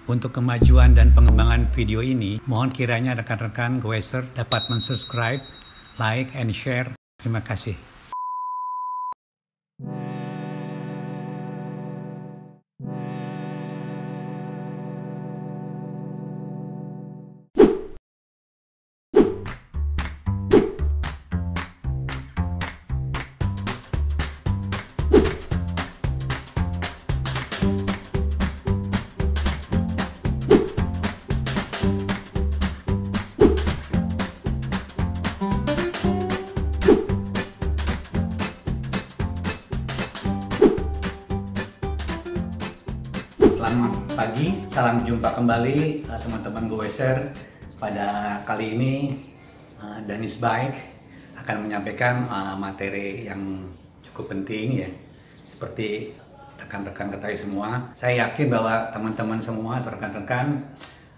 Untuk kemajuan dan pengembangan video ini, mohon kiranya rekan-rekan Goeser dapat mensubscribe, like, and share. Terima kasih. Selamat pagi, salam jumpa kembali teman-teman Goeser. Pada kali ini Danis Bike akan menyampaikan materi yang cukup penting ya. Seperti rekan-rekan ketahui semua, saya yakin bahwa teman-teman semua atau rekan-rekan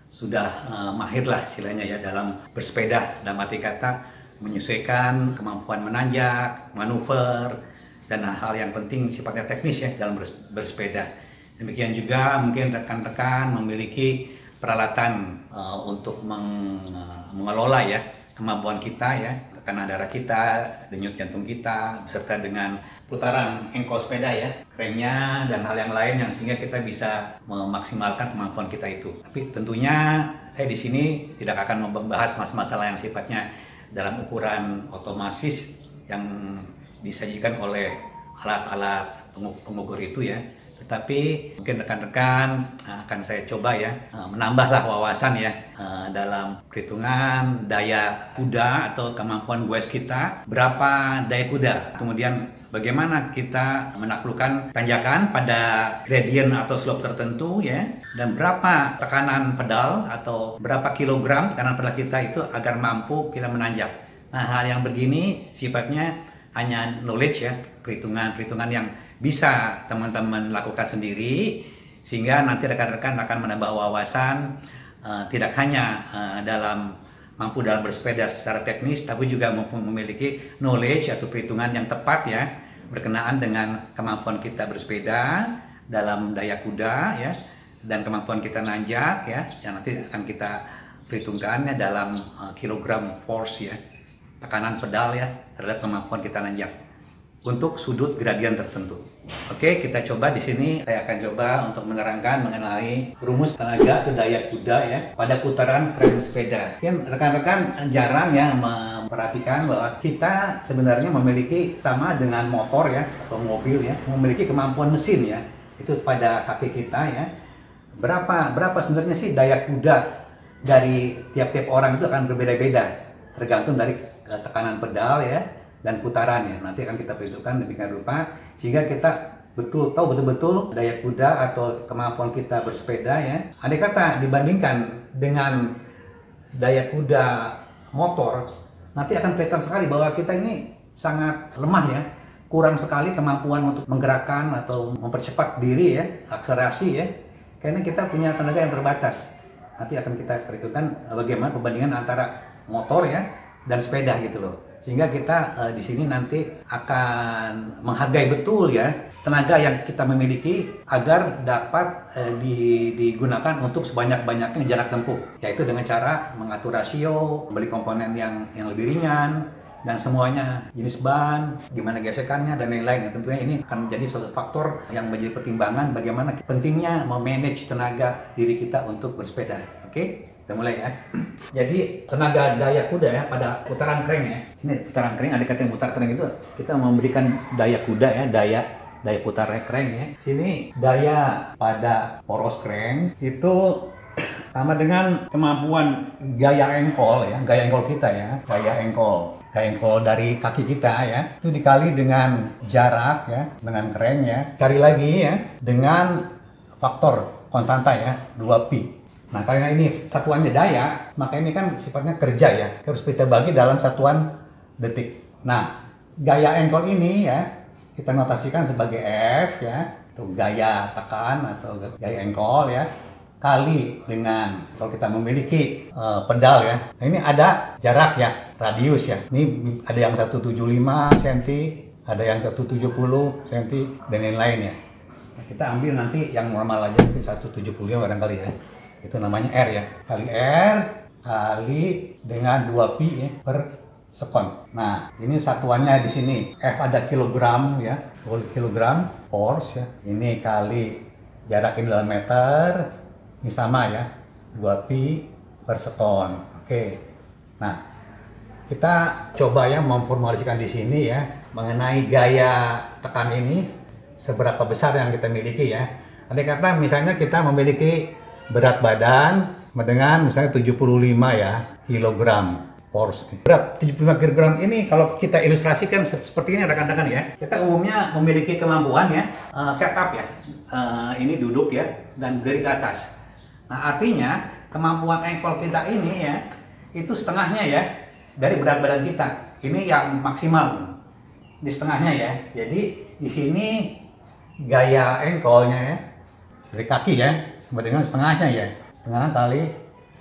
sudah mahir lah istilahnya ya dalam bersepeda, dalam arti kata menyesuaikan kemampuan menanjak, manuver, dan hal yang penting sifatnya teknis ya dalam bersepeda. Demikian juga mungkin rekan-rekan memiliki peralatan untuk mengelola ya kemampuan kita ya, tekanan darah kita, denyut jantung kita, beserta dengan putaran engkol sepeda ya, kerennya dan hal yang lain yang sehingga kita bisa memaksimalkan kemampuan kita itu. Tapi tentunya saya di sini tidak akan membahas masalah yang sifatnya dalam ukuran otomatis yang disajikan oleh alat-alat pengukur itu ya. Tetapi mungkin rekan-rekan akan saya coba ya menambahlah wawasan ya dalam perhitungan daya kuda atau kemampuan goes kita, berapa daya kuda, kemudian bagaimana kita menaklukkan tanjakan pada gradient atau slope tertentu ya, dan berapa tekanan pedal atau berapa kilogram tekanan pedal kita itu agar mampu kita menanjak. Nah, hal yang begini sifatnya hanya knowledge ya, perhitungan-perhitungan yang bisa teman-teman lakukan sendiri, sehingga nanti rekan-rekan akan menambah wawasan tidak hanya mampu dalam bersepeda secara teknis, tapi juga memiliki knowledge atau perhitungan yang tepat ya berkenaan dengan kemampuan kita bersepeda dalam daya kuda ya, dan kemampuan kita nanjak ya, yang nanti akan kita perhitungkannya dalam kilogram force ya, tekanan pedal ya terhadap kemampuan kita nanjak untuk sudut gradien tertentu. Oke, kita coba di sini. Saya akan coba untuk menerangkan mengenai rumus tenaga atau daya kuda ya pada putaran kren sepeda. Mungkin rekan-rekan jarang ya memperhatikan bahwa kita sebenarnya memiliki sama dengan motor ya atau mobil ya, memiliki kemampuan mesin ya. Itu pada kaki kita ya. Berapa sebenarnya sih daya kuda dari tiap-tiap orang itu akan berbeda-beda, tergantung dari tekanan pedal ya dan putarannya. Nanti akan kita perhitungkan demikian rupa sehingga kita tahu betul-betul daya kuda atau kemampuan kita bersepeda ya. Andai kata dibandingkan dengan daya kuda motor, nanti akan kelihatan sekali bahwa kita ini sangat lemah ya, kurang sekali kemampuan untuk menggerakkan atau mempercepat diri ya, akselerasi ya, karena kita punya tenaga yang terbatas. Nanti akan kita perhitungkan bagaimana perbandingan antara motor ya dan sepeda gitu loh. Sehingga kita di sini nanti akan menghargai betul ya tenaga yang kita memiliki agar dapat digunakan untuk sebanyak-banyaknya jarak tempuh, yaitu dengan cara mengatur rasio, membeli komponen yang lebih ringan, dan semuanya jenis ban, gimana gesekannya dan lain-lain. Tentunya ini akan menjadi suatu faktor yang menjadi pertimbangan bagaimana pentingnya memanage tenaga diri kita untuk bersepeda. Oke? Kita mulai ya. Jadi tenaga daya kuda ya pada putaran kren ya. Sini putaran kren, ada kata yang putar kren itu kita memberikan daya kuda ya, daya putar kren ya. Sini daya pada poros kren itu sama dengan kemampuan gaya engkol ya, gaya engkol kita ya, gaya engkol dari kaki kita ya, itu dikali dengan jarak ya, dengan kren ya, cari lagi ya dengan faktor konstanta ya, 2pi. Nah, karena ini satuannya daya, maka ini kan sifatnya kerja ya, harus kita bagi dalam satuan detik. Nah, gaya engkol ini ya, kita notasikan sebagai F ya, itu gaya tekan atau gaya engkol ya, kali dengan kalau kita memiliki pedal ya. Nah, ini ada jarak ya, radius ya. Ini ada yang 175 cm, ada yang 170 cm dan lain-lain ya. Nah, kita ambil nanti yang normal aja, mungkin 175 barangkali ya. Itu namanya R ya. Kali R kali dengan 2pi ya, per sekon. Nah, ini satuannya di sini. F ada kilogram ya, kilogram force ya. Ini kali jarak ini dalam meter. Ini sama ya, 2pi per sekon. Oke. Nah, kita coba ya memformulasikan di sini ya mengenai gaya tekan ini seberapa besar yang kita miliki ya. Andai kata misalnya kita memiliki berat badan dengan misalnya 75 ya kilogram force. Berat 75 kg ini kalau kita ilustrasikan seperti ini rekan-rekan ya. Kita umumnya memiliki kemampuan ya setup ya. Ini duduk ya dan berdiri ke atas. Nah, artinya kemampuan ankle kita ini ya itu setengahnya ya dari berat badan kita. Ini yang maksimal di setengahnya ya. Jadi di sini gaya ankle-nya ya dari kaki ya sama dengan setengahnya ya. Setengah kali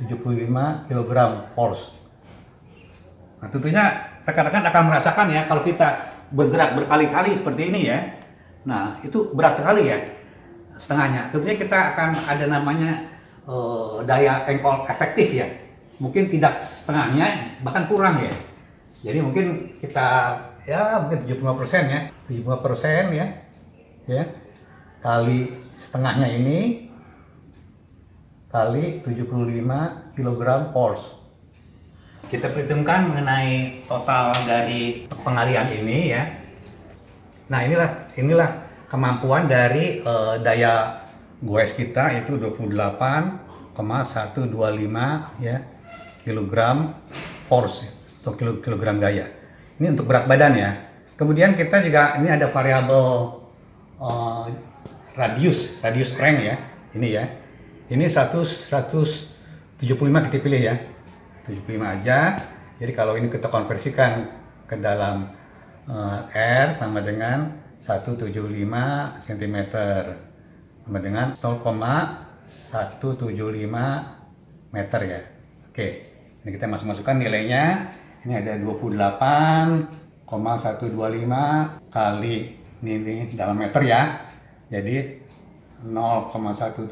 75 kg force. Nah, tentunya rekan-rekan akan merasakan ya kalau kita bergerak berkali-kali seperti ini ya. Nah, itu berat sekali ya setengahnya. Tentunya kita akan ada namanya daya ankle efektif ya. Mungkin tidak setengahnya, bahkan kurang ya. Jadi mungkin kita ya mungkin 75% ya. 75% ya. Ya. Kali setengahnya ini kali 75 kg force. Kita perhitungkan mengenai total dari pengalihan ini ya. Nah, inilah kemampuan dari daya goes kita itu 28,125 ya kilogram force atau kilogram gaya. Ini untuk berat badan ya. Kemudian kita juga ini ada variabel radius crank ya. Ini ya. Ini 175 kita pilih ya. 75 aja. Jadi kalau ini kita konversikan ke dalam R sama dengan 175 cm sama dengan 0,175 meter ya. Oke, ini kita masukkan nilainya. Ini ada 28,125 kali ini dalam meter ya. Jadi 0,175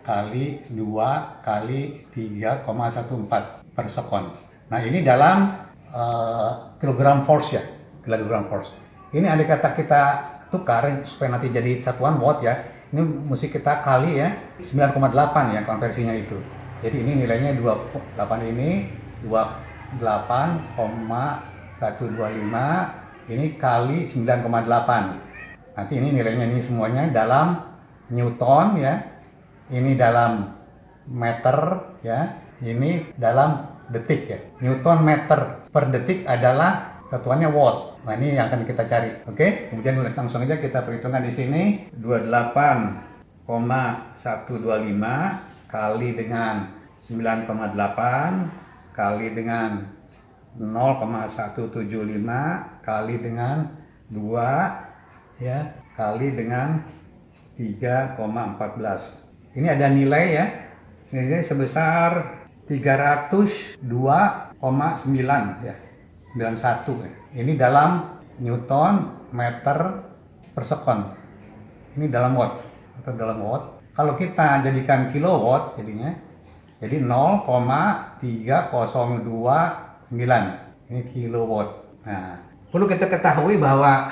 kali 2 kali 3,14 per sekon. Nah, ini dalam kilogram force ya, kilogram force. Ini andai kata kita tukar supaya nanti jadi satuan watt ya. Ini mesti kita kali ya 9,8 ya konversinya itu. Jadi ini nilainya 28 ini 28,125 ini kali 9,8. Nanti ini nilainya ini semuanya dalam Newton ya. Ini dalam meter ya. Ini dalam detik ya. Newton meter per detik adalah satuannya watt. Nah, ini yang akan kita cari. Oke, kemudian langsung aja kita perhitungkan di sini 28,125 kali dengan 9,8 kali dengan 0,175 kali dengan 2 ya kali dengan 3,14. Ini ada nilai ya. Nilai sebesar 302,9 ya. 91 ya. Ini dalam Newton meter per sekon. Ini dalam watt atau dalam watt. Kalau kita jadikan kilowatt jadinya jadi 0,3029. Ini kilowatt. Nah, perlu kita ketahui bahwa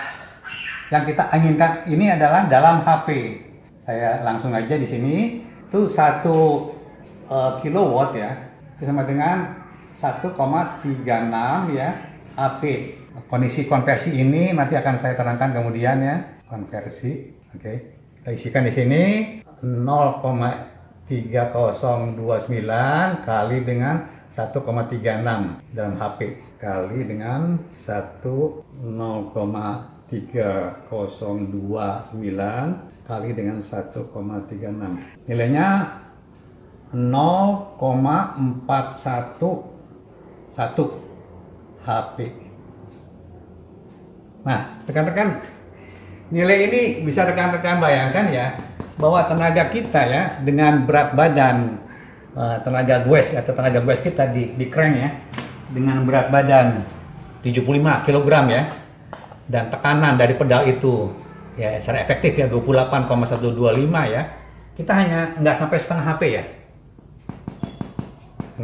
yang kita inginkan ini adalah dalam HP. Saya langsung aja di sini itu 1 kilowatt ya sama dengan 1,36 ya HP. Kondisi konversi ini nanti akan saya terangkan kemudian ya, konversi. Oke. Kita isikan di sini 0,3029 kali dengan 1,36 dalam HP kali dengan 0,3029 kali dengan 1,36. Nilainya 0,411 HP. Nah, rekan-rekan, nilai ini bisa rekan-rekan bayangkan ya, bahwa tenaga kita ya, dengan berat badan tenaga goes atau tenaga goes kita di crank ya, dengan berat badan 75 kg ya, dan tekanan dari pedal itu ya secara efektif ya 28,125 ya, kita hanya nggak sampai setengah HP ya.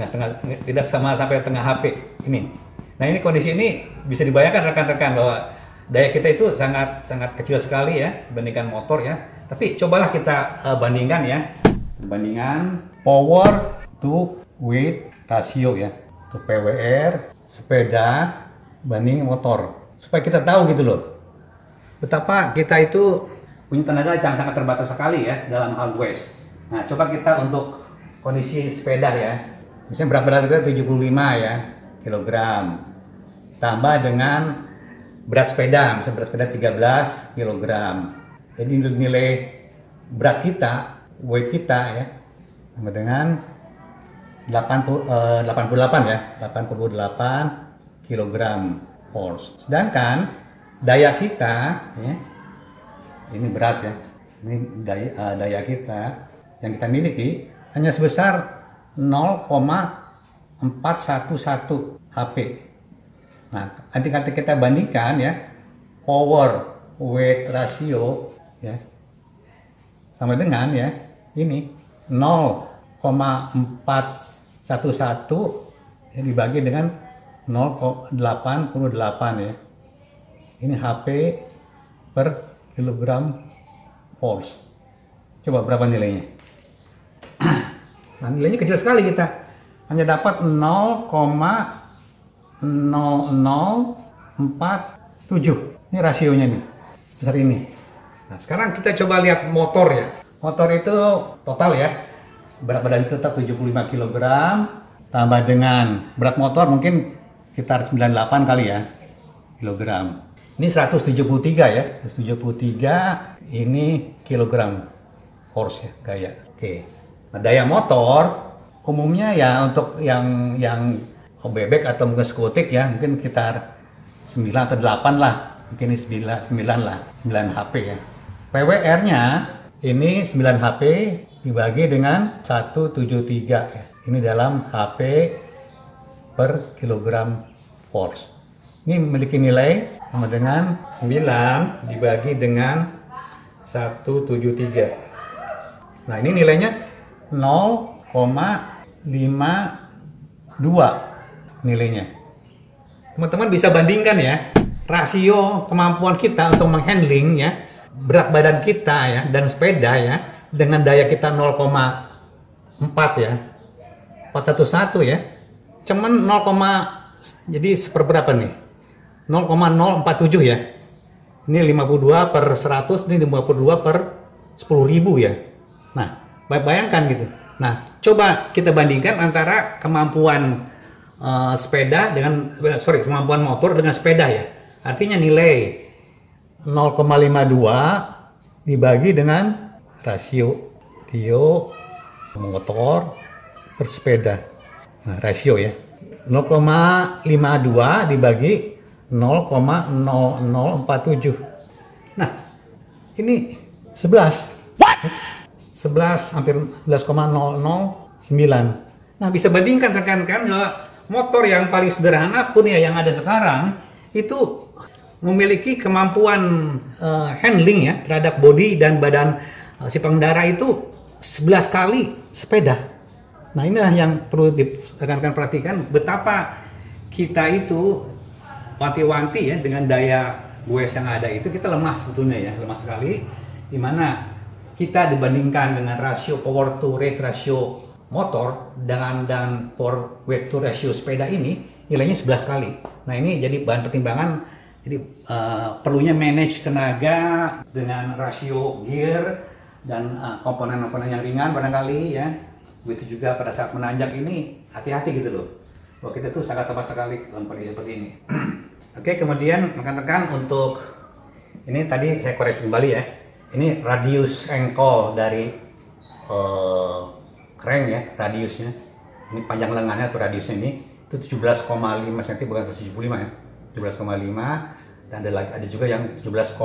setengah, tidak sama sampai setengah HP ini. Nah ini kondisi ini bisa dibayangkan rekan-rekan bahwa daya kita itu sangat kecil sekali ya dibandingkan motor ya. Tapi cobalah kita bandingkan ya, perbandingan power to weight ratio ya, untuk PWR sepeda banding motor, supaya kita tahu gitu loh betapa kita itu punya tenaga yang sangat terbatas sekali ya dalam hal waste. Nah coba kita untuk kondisi sepeda ya, misalnya berat badan kita 75 ya kilogram, tambah dengan berat sepeda, misalnya berat sepeda 13 kilogram. Jadi nilai berat kita, weight kita ya, sama dengan 88 ya, 88 kilogram force. Sedangkan daya kita ya, ini berat ya, ini daya kita yang kita miliki hanya sebesar 0,411 HP. Nah, nanti kita bandingkan ya, power weight ratio ya, sama dengan ya, ini 0,411 ya, dibagi dengan 0,88 ya. Ini HP per kilogram force. Coba berapa nilainya? Nah, nilainya kecil sekali, kita hanya dapat 0,0047. Ini rasionya nih, sebesar ini. Nah, sekarang kita coba lihat motor ya. Motor itu total ya, berat badan itu tetap 75 kg, tambah dengan berat motor mungkin sekitar 98 kali ya kilogram. Ini 173 ya, 173 ini kilogram force ya, gaya. Oke. Nah, daya motor umumnya ya untuk yang bebek atau mungkin skutik ya, mungkin sekitar 9 atau 8 lah. Mungkin ini 9 lah, 9 HP ya. PWR-nya ini 9 HP dibagi dengan 173 ya. Ini dalam HP per kilogram force. Ini memiliki nilai sama dengan 9 dibagi dengan 173. Nah, ini nilainya 0,52 nilainya. Teman-teman bisa bandingkan ya, rasio kemampuan kita untuk menghandling ya, berat badan kita ya, dan sepeda ya, dengan daya kita 0,4 ya, 411 ya, cuman 0, jadi seperberapa nih? 0,047 ya. Ini 52 per 100, ini 52 per 10.000 ya. Nah, bayangkan gitu. Nah, coba kita bandingkan antara kemampuan kemampuan motor dengan sepeda ya. Artinya nilai 0,52 dibagi dengan rasio motor per sepeda. Nah, rasio ya. 0,52 dibagi 0,0047. Nah, ini 11. What? 11 hampir 11,009. Nah, bisa bandingkan rekan-rekan, motor yang paling sederhana pun ya yang ada sekarang itu memiliki kemampuan handling ya terhadap bodi dan badan si pengendara itu 11 kali sepeda. Nah, inilah yang perlu rekan-rekan perhatikan, betapa kita itu wanti-wanti ya dengan daya waste yang ada itu kita lemah sebetulnya ya, lemah sekali, dimana kita dibandingkan dengan rasio power to weight ratio motor dan power weight to ratio sepeda ini nilainya 11 kali. Nah, ini jadi bahan pertimbangan, jadi perlunya manage tenaga dengan rasio gear dan komponen-komponen yang ringan barangkali ya. Begitu juga pada saat menanjak ini hati-hati gitu loh, bahwa kita tuh sangat lemah sekali dalam kondisi seperti ini. Oke, kemudian rekan-rekan untuk ini tadi saya koreksi kembali ya. Ini radius engkol dari crank ya, radiusnya. Ini panjang lengannya atau radiusnya ini itu 17,5 cm, bukan 175 ya. 17,5, dan ada juga yang 17,17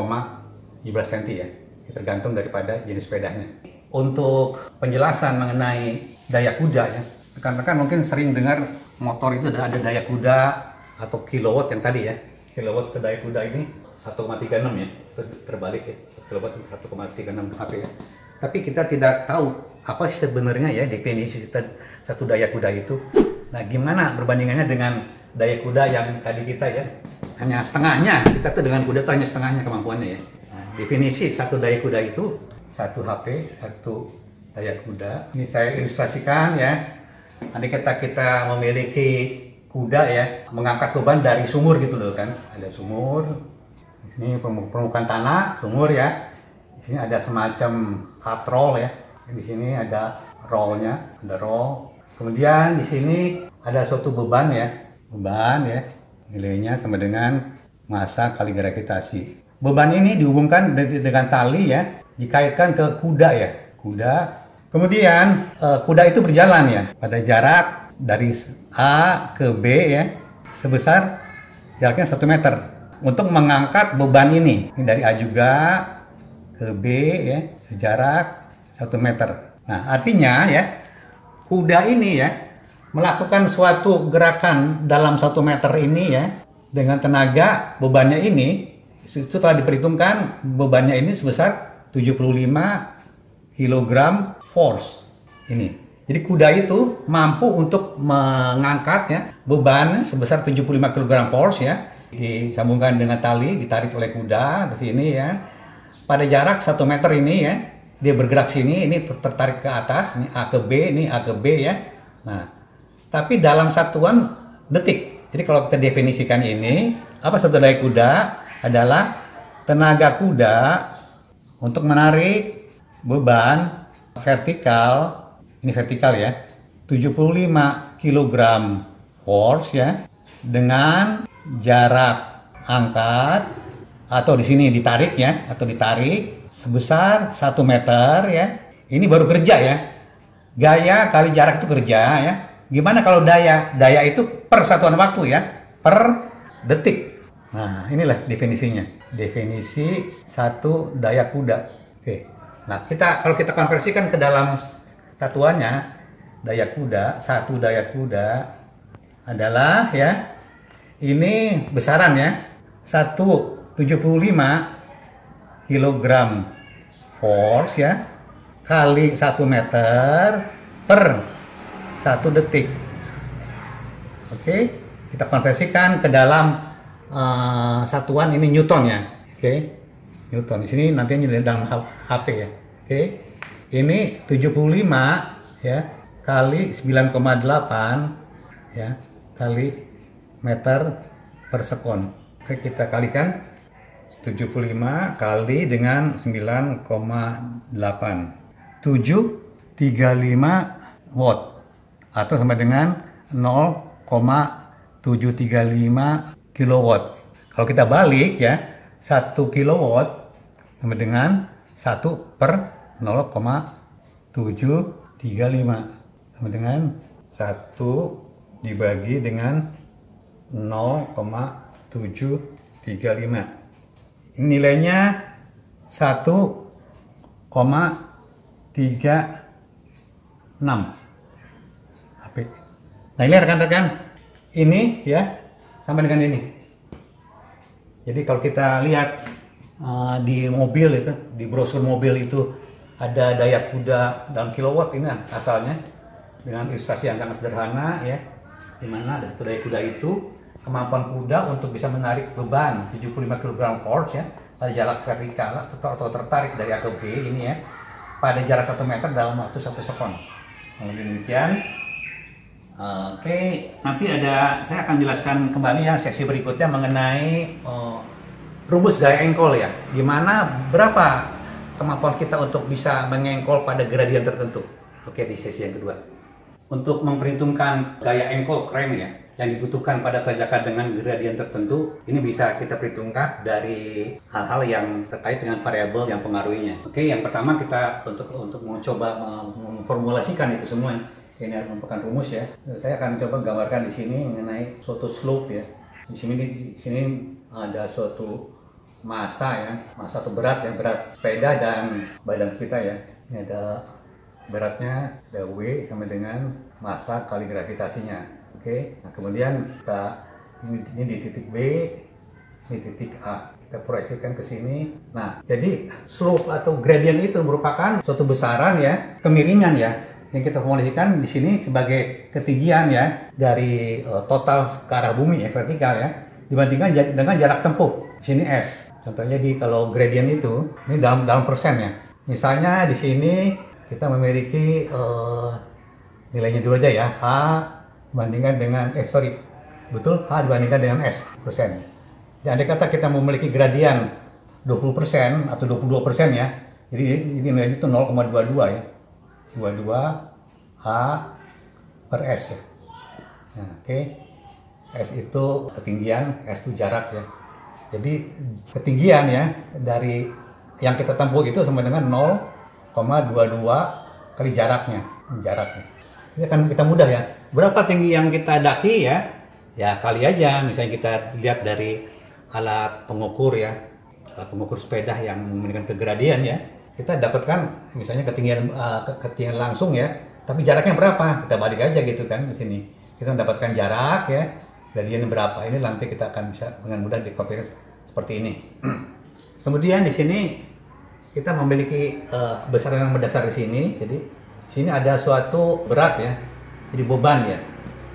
cm ya. Tergantung daripada jenis sepedanya. Untuk penjelasan mengenai daya kuda ya, rekan-rekan mungkin sering dengar motor itu ada daya kuda atau kilowatt yang tadi ya, kilowatt ke daya kuda ini 1,36 ya, terbalik ya, kilowatt 1,36 HP ya. tapi kita tidak tahu apa sih sebenarnya ya definisi satu daya kuda itu. Nah, gimana perbandingannya dengan daya kuda yang tadi kita ya hanya setengahnya, kita tuh dengan kuda tuh hanya setengahnya kemampuannya ya. Nah, definisi satu daya kuda itu 1 HP, 1 daya kuda. Ini saya ilustrasikan ya. Andai kata kita memiliki kuda ya, mengangkat beban dari sumur gitu loh kan. Ada sumur, ini permukaan tanah, sumur ya. Di sini ada semacam katrol ya. Di sini ada rollnya, ada roll. Kemudian di sini ada suatu beban ya, nilainya sama dengan massa kali gravitasi. Beban ini dihubungkan dengan tali ya, dikaitkan ke kuda ya, kuda. Kemudian kuda itu berjalan ya pada jarak dari A ke B ya, sebesar jaraknya 1 meter. Untuk mengangkat beban ini dari A juga ke B ya, sejarak 1 meter. Nah, artinya ya, kuda ini ya melakukan suatu gerakan dalam 1 meter ini ya dengan tenaga bebannya ini itu telah diperhitungkan bebannya ini sebesar 75 kg force ini. Jadi kuda itu mampu untuk mengangkatnya beban sebesar 75 kg force ya, disambungkan dengan tali, ditarik oleh kuda di sini ya. Pada jarak 1 meter ini ya, dia bergerak sini, ini tertarik ke atas, ini A ke B, ini A ke B ya. Nah, tapi dalam satuan detik. Jadi kalau kita definisikan ini, apa satu daya kuda adalah tenaga kuda untuk menarik beban vertikal, ini vertikal ya, 75 kg force ya, dengan jarak angkat atau di sini ditarik ya, atau ditarik sebesar 1 meter ya. Ini baru kerja ya. Gaya kali jarak itu kerja ya. Gimana kalau daya? Daya itu per satuan waktu ya, per detik. Nah, inilah definisinya. Definisi satu daya kuda. Oke. Nah, kalau kita konversikan ke dalam satuannya, daya kuda, satu daya kuda adalah ya, ini besaran ya, 175 kg force ya, kali 1 meter per 1 detik. Oke, kita konversikan ke dalam satuan ini Newton ya. Oke, Newton. Di sini nantinya dalam HP ya. Oke, ini 75 ya kali 9,8 ya kali meter per sekon. Oke, kita kalikan 75 kali dengan 9,8, 735 watt atau sama dengan 0,735 kilowatt. Kalau kita balik ya, 1 kilowatt sama dengan 1 per 0,735 sama dengan 1 dibagi dengan 0,735. Nilainya 1,36 HP. Nah, ini rekan-rekan, ini ya sama dengan ini. Jadi kalau kita lihat di mobil itu, di brosur mobil itu ada daya kuda dalam kilowatt, ini asalnya dengan ilustrasi yang sangat sederhana ya, di mana ada satu daya kuda itu kemampuan kuda untuk bisa menarik beban 75 kg force ya pada jarak vertikal atau tertarik dari A ke B ini ya pada jarak 1 meter dalam waktu 1 sekon. Demikian. Oke, nanti saya akan jelaskan kembali ya sesi berikutnya mengenai rumus gaya engkol ya. Gimana berapa kemampuan kita untuk bisa mengengkol pada gradien tertentu. Oke, di sesi yang kedua. Untuk memperhitungkan gaya engkol krem ya yang dibutuhkan pada tanjakan dengan gradien tertentu, ini bisa kita perhitungkan dari hal-hal yang terkait dengan variabel yang pengaruhinya. Oke, yang pertama kita untuk mencoba memformulasikan itu semua. Ini merupakan rumus ya. Saya akan coba gambarkan di sini mengenai suatu slope ya. Di sini ada suatu massa ya, massa atau berat yang berat sepeda dan badan kita ya. Ini ada beratnya, ada W sama dengan massa kali gravitasinya. Oke. Nah, kemudian ini di titik B, ini titik A. kita proyeksikan ke sini. Nah, jadi slope atau gradient itu merupakan suatu besaran ya, kemiringan ya, yang kita formulasikan di sini sebagai ketinggian ya dari total ke arah bumi ya, vertikal ya, dibandingkan dengan jarak tempuh. Di sini S. Contohnya kalau gradient itu ini dalam persen ya. Misalnya di sini kita memiliki nilainya dulu aja ya, H dibandingkan dengan H dibandingkan dengan S persen. Dan andai kata kita memiliki gradien 20% atau 22% ya, jadi ini nilainya itu 0,22 ya, 22 H per S ya. Nah, oke. S itu ketinggian, S itu jarak ya. Jadi ketinggian ya dari yang kita tempuh itu sama dengan 0,22 kali jaraknya. Ini kan kita mudah ya. Berapa tinggi yang kita daki ya? Ya kali aja. Misalnya kita lihat dari alat pengukur ya, alat pengukur sepeda yang memberikan kegradien ya. Kita dapatkan misalnya ketinggian langsung ya. Tapi jaraknya berapa? Kita balik aja gitu kan di sini. Kita mendapatkan jarak ya. Gradiennya berapa? Ini nanti kita akan bisa dengan mudah dikonversi seperti ini. Kemudian di sini kita memiliki besaran yang berdasar di sini. Jadi di sini ada suatu berat ya. Jadi beban ya.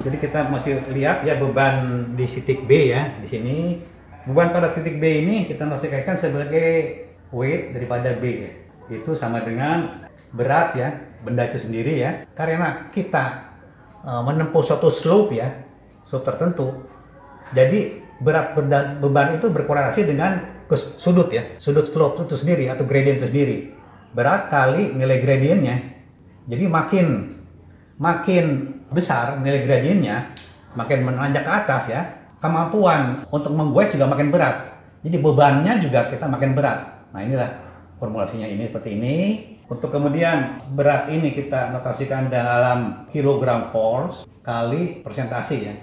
Jadi kita masih lihat ya beban di titik B ya. Di sini beban pada titik B ini kita notifikasikan sebagai weight daripada B ya. Itu sama dengan berat ya, benda itu sendiri ya. Karena kita menempuh suatu slope ya, slope tertentu. Jadi berat beban itu berkorelasi dengan sudut ya, sudut slope itu sendiri atau gradient itu sendiri. Berat kali nilai gradiennya. Jadi makin besar nilai gradiennya, makin menanjak ke atas ya, kemampuan untuk menggoes juga makin berat. Jadi bebannya juga kita makin berat. Nah inilah formulasinya ini seperti ini. Untuk kemudian berat ini kita notasikan dalam kilogram force kali persentase ya,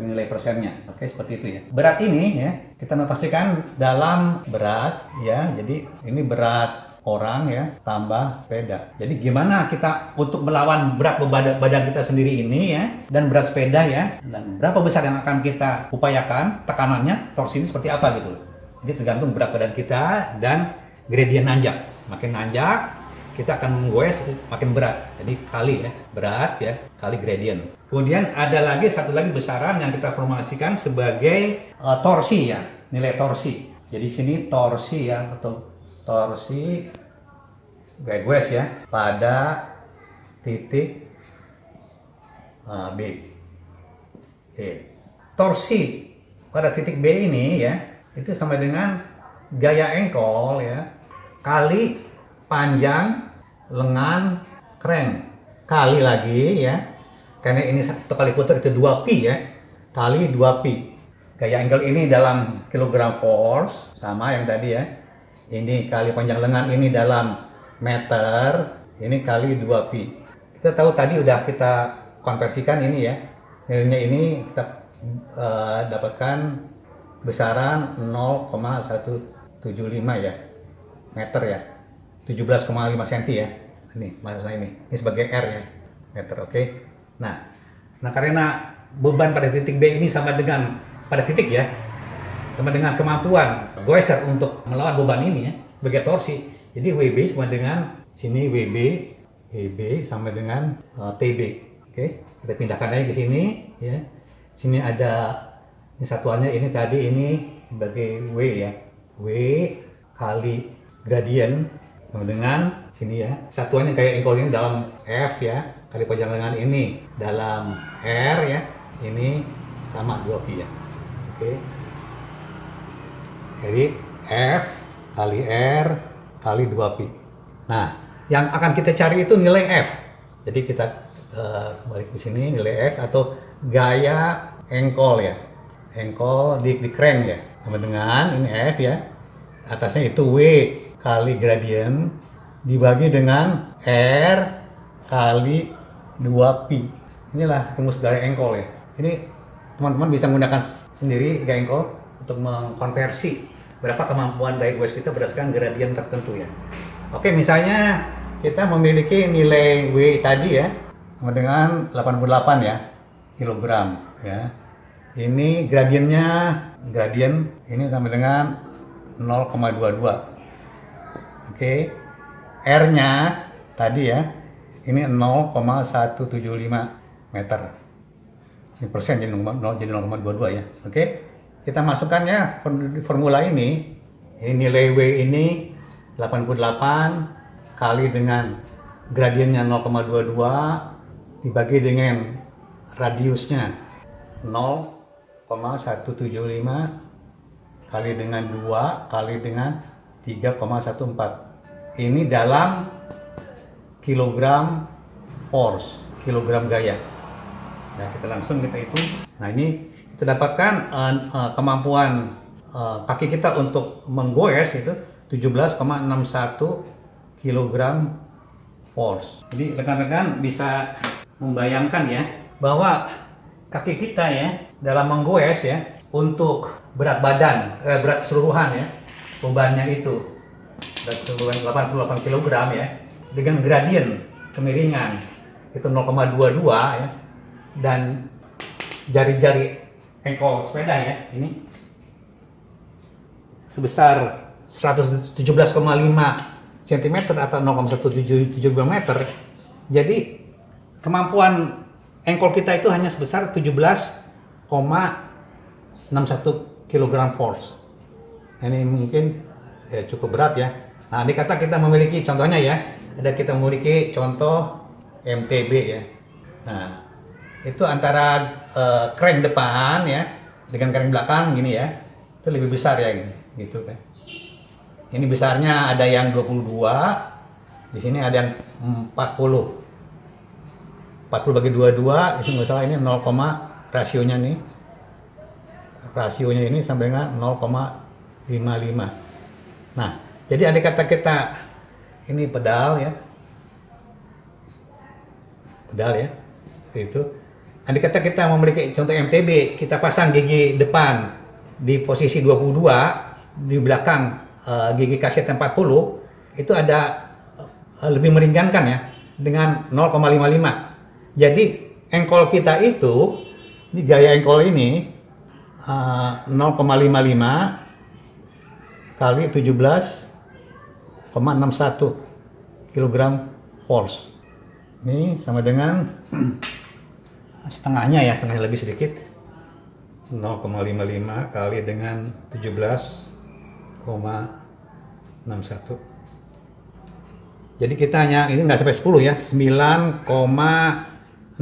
nilai persennya. Oke, seperti itu ya. Berat ini ya kita notasikan dalam berat ya. Jadi ini berat orang ya tambah sepeda. Jadi gimana kita untuk melawan berat badan kita sendiri ini ya, dan berat sepeda ya, dan berapa besar yang akan kita upayakan, tekanannya, torsi ini seperti apa gitu. Jadi tergantung berat badan kita dan gradien nanjak. Makin nanjak kita akan menggoes makin berat. Jadi kali ya, berat ya, kali gradien. Kemudian ada satu lagi besaran yang kita formulasikan sebagai torsi ya, nilai torsi. Jadi sini torsi ya, atau torsi goes ya pada titik B. Oke. Torsi pada titik B ini ya, itu sama dengan gaya engkol ya kali panjang lengan crank kali lagi ya, karena ini satu kali putar itu 2pi ya, kali 2pi. Gaya angle ini dalam kilogram force sama yang tadi ya, ini kali panjang lengan ini dalam meter, ini kali 2pi. Kita tahu tadi udah kita konversikan ini ya, nilainya ini kita dapatkan besaran 0,175 ya meter ya, 17,5 cm ya. Ini maksudnya ini sebagai R ya, meter. Oke. Nah karena beban pada titik B ini sama dengan pada titik ya, sama dengan kemampuan goeser untuk melawan beban ini ya sebagai torsi. Jadi WB sama dengan sini WB sama dengan TB. Oke, kita pindahkan aja ke sini ya. Sini ada ini satuannya, ini tadi ini sebagai W ya, W kali gradien sama dengan sini ya, satuannya kayak engkol ini dalam F ya, kali panjang lengan ini dalam R ya, ini sama 2pi ya. Oke, jadi F kali R kali 2pi. Nah yang akan kita cari itu nilai F. Jadi kita balik ke sini, nilai F atau gaya engkol ya, engkol di crank ya, sama dengan ini F ya, atasnya itu W kali gradien dibagi dengan R kali 2pi. Inilah rumus gaya engkol ya. Ini teman-teman bisa menggunakan sendiri gaya engkol untuk mengkonversi berapa kemampuan daya goes kita berdasarkan gradien tertentu ya. Oke, misalnya kita memiliki nilai W tadi ya sama dengan 88 ya kilogram ya. Ini gradien ini sama dengan 0,22. Oke. R-nya tadi ya, ini 0,175 meter. Ini persen jadi 0,22 ya. Oke. Kita masukkan ya di formula ini. Ini nilai W ini 88 kali dengan gradiennya 0,22 dibagi dengan radiusnya 0,175 kali dengan 2 kali dengan 3,14. Ini dalam kilogram force, kilogram gaya. Nah, kita langsung kita hitung. Nah, ini kita dapatkan kemampuan kaki kita untuk menggoes itu 17,61 kilogram force. Jadi rekan-rekan bisa membayangkan ya bahwa kaki kita ya dalam menggoes ya untuk berat badan, berat keseluruhan ya, bebannya itu berat keseluruhan 88 kg ya, dengan gradien kemiringan itu 0,22 ya, dan jari-jari engkol sepeda ya ini sebesar 117,5 cm atau 0,175 meter. Jadi kemampuan engkol kita itu hanya sebesar 17,61 kg force. Ini mungkin ya, cukup berat ya. Nah, dikata kita memiliki contohnya ya, ada kita memiliki contoh MTB ya. Nah, itu antara crank depan ya dengan crank belakang gini ya, itu lebih besar ya gitu kan. Ini besarnya ada yang 22, di sini ada yang 40 bagi 22, itu nggak salah ini 0, rasionya nih, rasionya ini sampai dengan 0,55. Nah, jadi andai kata kita ini pedal ya, itu andai kata kita memiliki contoh MTB, kita pasang gigi depan di posisi 22, di belakang gigi kaset 40, itu ada lebih meringankan ya dengan 0,55. Jadi engkol kita itu di gaya engkol ini 0,55 kali 17,61 kg force. Ini sama dengan setengahnya ya, setengahnya lebih sedikit. 0,55 kali dengan 17,61. Jadi kita hanya, ini nggak sampai 10 ya, 9,68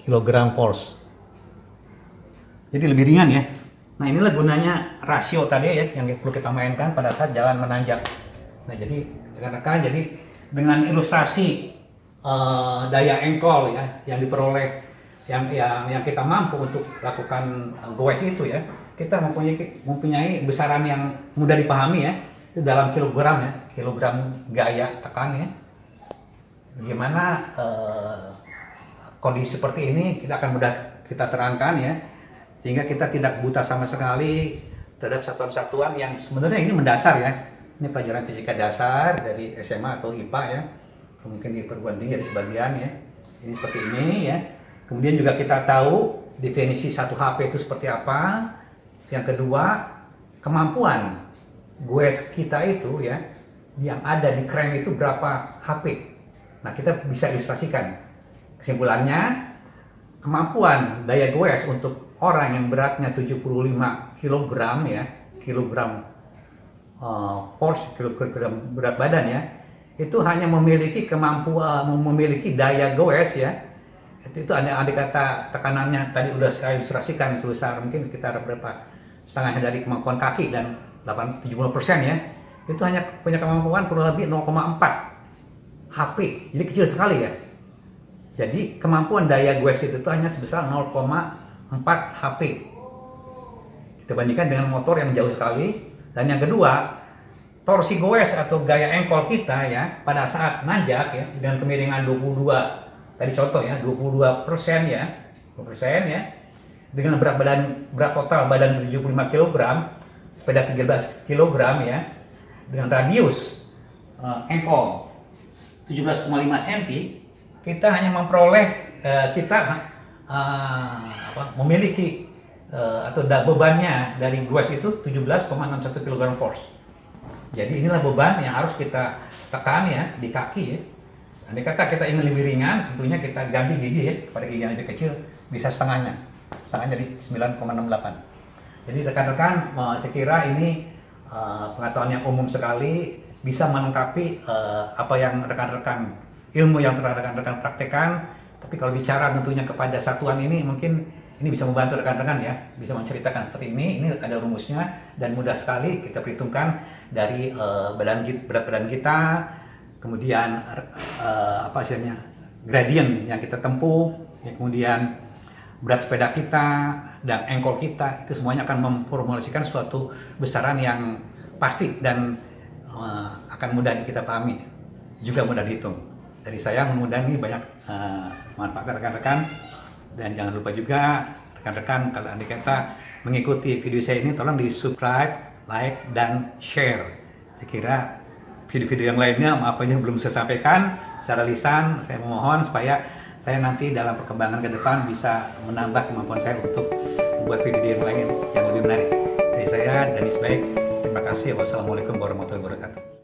kg force. Jadi lebih ringan ya. Nah, inilah gunanya rasio tadi ya yang perlu kita mainkan pada saat jalan menanjak. Nah, jadi rekan-rekan, jadi dengan ilustrasi daya engkol ya yang diperoleh, yang kita mampu untuk lakukan goes itu ya, kita mempunyai besaran yang mudah dipahami ya, itu dalam kilogram ya, kilogram gaya tekan ya. Bagaimana kondisi seperti ini kita akan mudah kita terangkan ya, sehingga kita tidak buta sama sekali terhadap satuan-satuan yang sebenarnya ini mendasar ya. Ini pelajaran fisika dasar dari SMA atau IPA ya, mungkin di perguruan tinggi ada sebagian ya. Ini seperti ini ya. Kemudian juga kita tahu definisi 1 HP itu seperti apa. Yang kedua, kemampuan goes kita itu ya, yang ada di crank itu berapa HP. Nah, kita bisa ilustrasikan. Kesimpulannya, kemampuan daya goes untuk orang yang beratnya 75 kg ya, kilogram force, kilogram berat badan ya, itu hanya memiliki kemampuan, memiliki daya goes ya. Itu ada kata tekanannya tadi udah saya ilustrasikan sebesar mungkin sekitar berapa, setengahnya dari kemampuan kaki dan 70% ya. Itu hanya punya kemampuan kurang lebih 0,4 HP. Jadi kecil sekali ya. Jadi kemampuan daya goes itu hanya sebesar 0,4 HP. Kita bandingkan dengan motor yang jauh sekali. Dan yang kedua, torsi goes atau gaya engkol kita ya pada saat nanjak ya dengan kemiringan 22 tadi contoh ya 22% ya 2% ya, dengan berat total badan 75 kg, sepeda 13 kg ya, dengan radius engkol 17,5 cm, kita hanya memperoleh memiliki atau bebannya dari goes itu 17,61 kg force. Jadi inilah beban yang harus kita tekan ya di kaki ya. Andai kata kita ingin lebih ringan, tentunya kita ganti gigi ya, kepada gigi yang lebih kecil bisa setengahnya jadi 9,68. Jadi rekan-rekan, saya kira ini pengetahuan yang umum sekali, bisa melengkapi apa yang rekan-rekan, ilmu yang telah rekan-rekan praktekkan. Tapi kalau bicara tentunya kepada satuan ini, mungkin ini bisa membantu rekan-rekan ya, bisa menceritakan seperti ini ada rumusnya dan mudah sekali kita perhitungkan dari berat badan kita, kemudian apa istilahnya, gradient yang kita tempuh, ya, kemudian berat sepeda kita dan engkol kita, itu semuanya akan memformulasikan suatu besaran yang pasti dan akan mudah kita pahami, juga mudah dihitung. Dari saya mudah-mudahan ini banyak manfaat rekan-rekan. Dan jangan lupa juga rekan-rekan, kalau andai kata mengikuti video saya ini, tolong di subscribe, like, dan share. Saya kira video-video yang lainnya, maaf aja belum saya sampaikan secara lisan. Saya memohon supaya saya nanti dalam perkembangan ke depan bisa menambah kemampuan saya untuk membuat video yang lain yang lebih menarik. Dari saya, Danis Baik. Terima kasih. Wassalamualaikum warahmatullahi wabarakatuh.